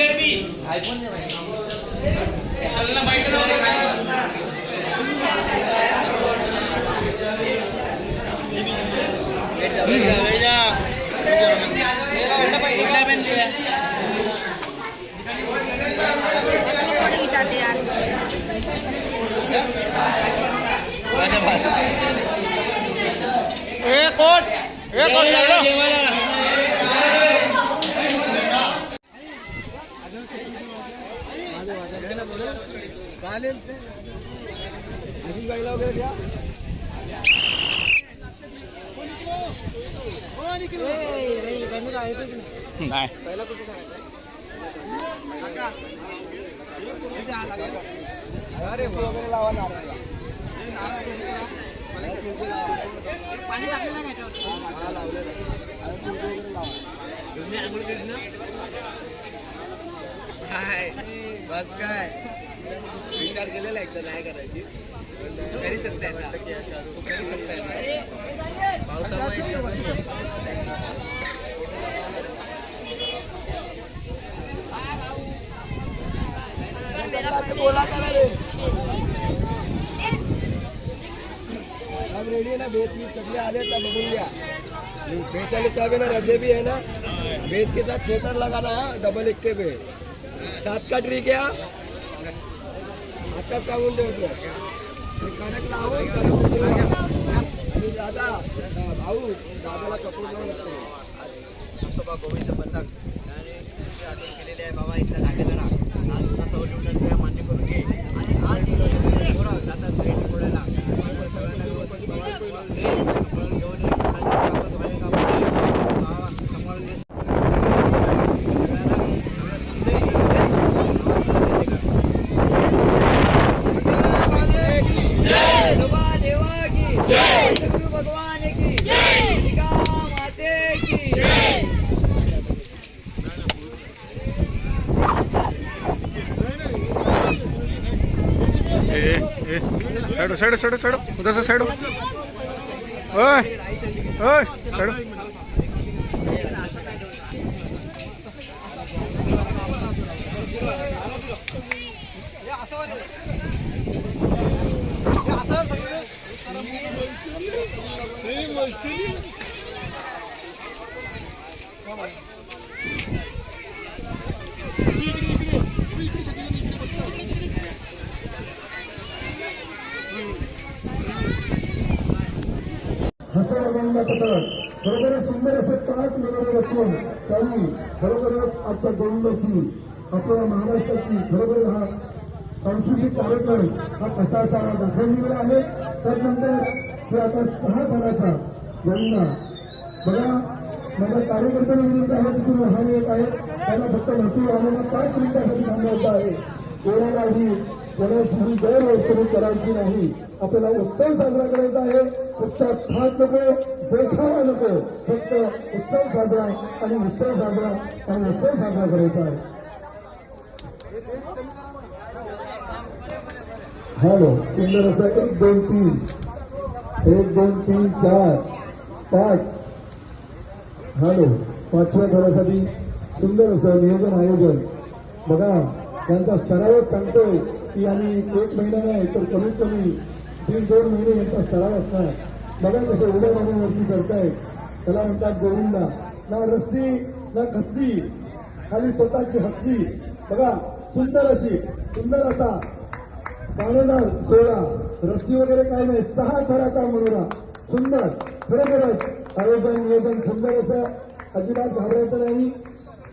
IPhone दे भाई चल ना बाइक चालेल अशी गाईला वगैरे द्या नाही पहिला कुठे अरे वगैरे लावा नारळाला पाणी टाकलं नाही त्याच्यावर लावलेलं काय बस काय विचार केलेला एकदा नाही करायची करी सकते करी सकते पावसामुळे अब रेडी है ना बेस भी सगळे आले ना बघून घ्या बेस वाले साहब है ना रजे भी है ना बेस के साथ 6 तर लगाना है डबल 1 के पे 7 का ट्रिक है आता सांगून ठेवतो कडक लावून आणि दादा भाऊ दादाला सपोर्ट करून लक्ष सभा गोविंद पथक आणि आठवण केलेले आहे बाबा इथं लागे जरा आज तुला सवय ठेवून मान्य करून घे आणि आज जातात रेडी कोणाला साइड साइड साइड साइड उधर से साइड ओए ओए साइड खरोखरच सुंदर असं ताट वगैरे रचून त्यांनी खरोखरच आजच्या गोंदाची आपल्या महाराष्ट्राची खरोखर हा सांस्कृतिक कार्यक्रम हा कसा असावा दाखवलेला आहे. त्यानंतर ते आता 6 ताराचा गोंदा बघा माझ्या कार्यकर्त्यांविरुद्ध आहे तिथून लहान येत आहे त्यांना फक्त मोठी आम्हाला 5 मिनिटांसाठी थांबवायचं आहे. कोणालाही कोणाशी गैरवर्तणूक करायची नाही. आपल्याला उत्सव साजरा करायचा आहे. उत्सवात फाट नको देखावा नको फक्त उत्सव साजरा आणि उत्सव साजरा आणि उत्सव साजरा करायचा आहे. हॅलो सुंदर असं 1 2 3 1 2 3 4 5 हॅलो 5व्या घरासाठी सुंदर असं नियोजन आयोजन बघा त्यांचा सरावच सांगतोय की आम्ही 1 महिना नाही तर कमीत कमी 3-2 महिने यांचा सराव असणार. बघा कसे उड्या मारूनवरती करतायत. त्याला म्हणतात गोविंदा ना रस्ती ना खस्ती खाली स्वतःची हस्ती. बघा सुंदर अशी सुंदर असा पाणीदार सोहळा रस्ती वगैरे काही नाही 6 थराचा मनोरा सुंदर खरोखरच आयोजन नियोजन सुंदर असं अजिबात घाबरायचं नाही.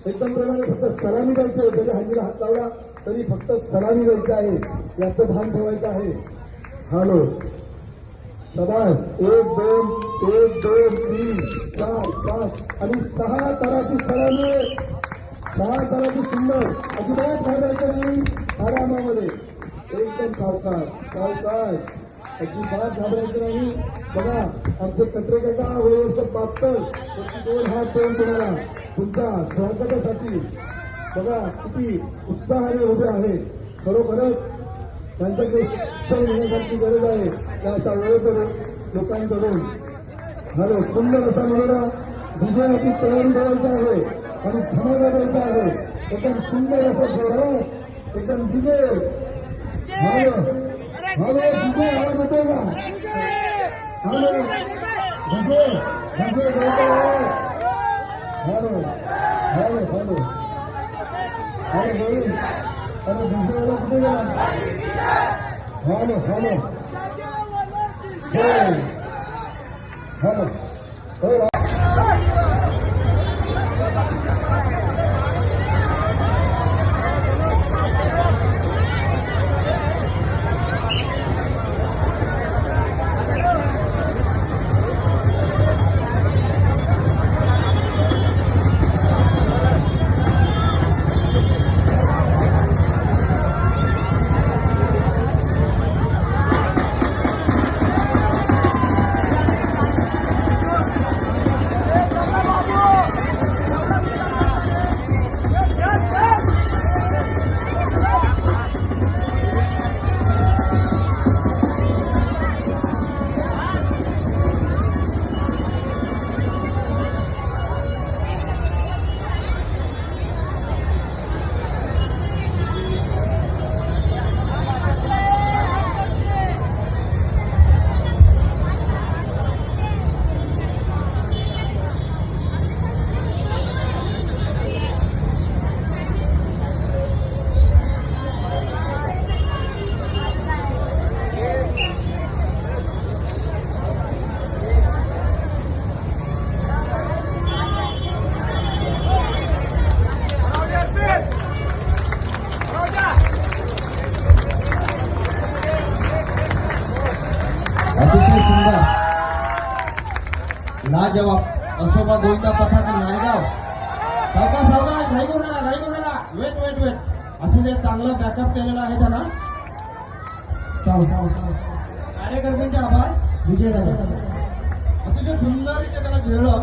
एकदम प्रमाणे फक्त सलामी द्यायचं जरी हल्लीला हात लावला तरी फक्त सलामी द्यायचं आहे याचं भान ठेवायचं आहे. हॅलो शाबास 1 2 3 4 5 आणि 6 ताराची सलामी 6 ताराची सुंदर अजिबात घाबरायचं नाही. आरामामध्ये एकदम सावकाश सावकाश अजिबात घाबरायचं नाही. बघा आमचे कटरे काका वर्ष 72 2 हात देऊन तुम्हाला तुमच्या स्वागतासाठी बघा किती उत्साहाने उभे आहे. खरोखरच त्यांच्याकडे शिक्षण घेण्यासारखी गरज आहे त्या अशा वयोकर लोकांकडून. हॅलो सुंदर असा मनोरा विजयाची तयारी करायचा आहे आणि धमाका द्यायचा आहे. एकदम सुंदर असं जोरात एकदम विजय हॅलो हॅलो विजय आवाज होतोय का hello Vijay Vijay hello hello hello अरे गोविंद अरे विजयला कुठे गेला हॅलो हॅलो हॅलो हो अतिशय सुंदर लाजवाब अशोका गोविंदा पथक नायगाव सावकाश सावकाश घाई कोणाला वेट वेट वेट असं जे चांगलं बॅकअप केलेलं आहे त्याला कार्यकर्त्यांचे आभार विजय दादा अतिशय सुंदर त्याला खेळलं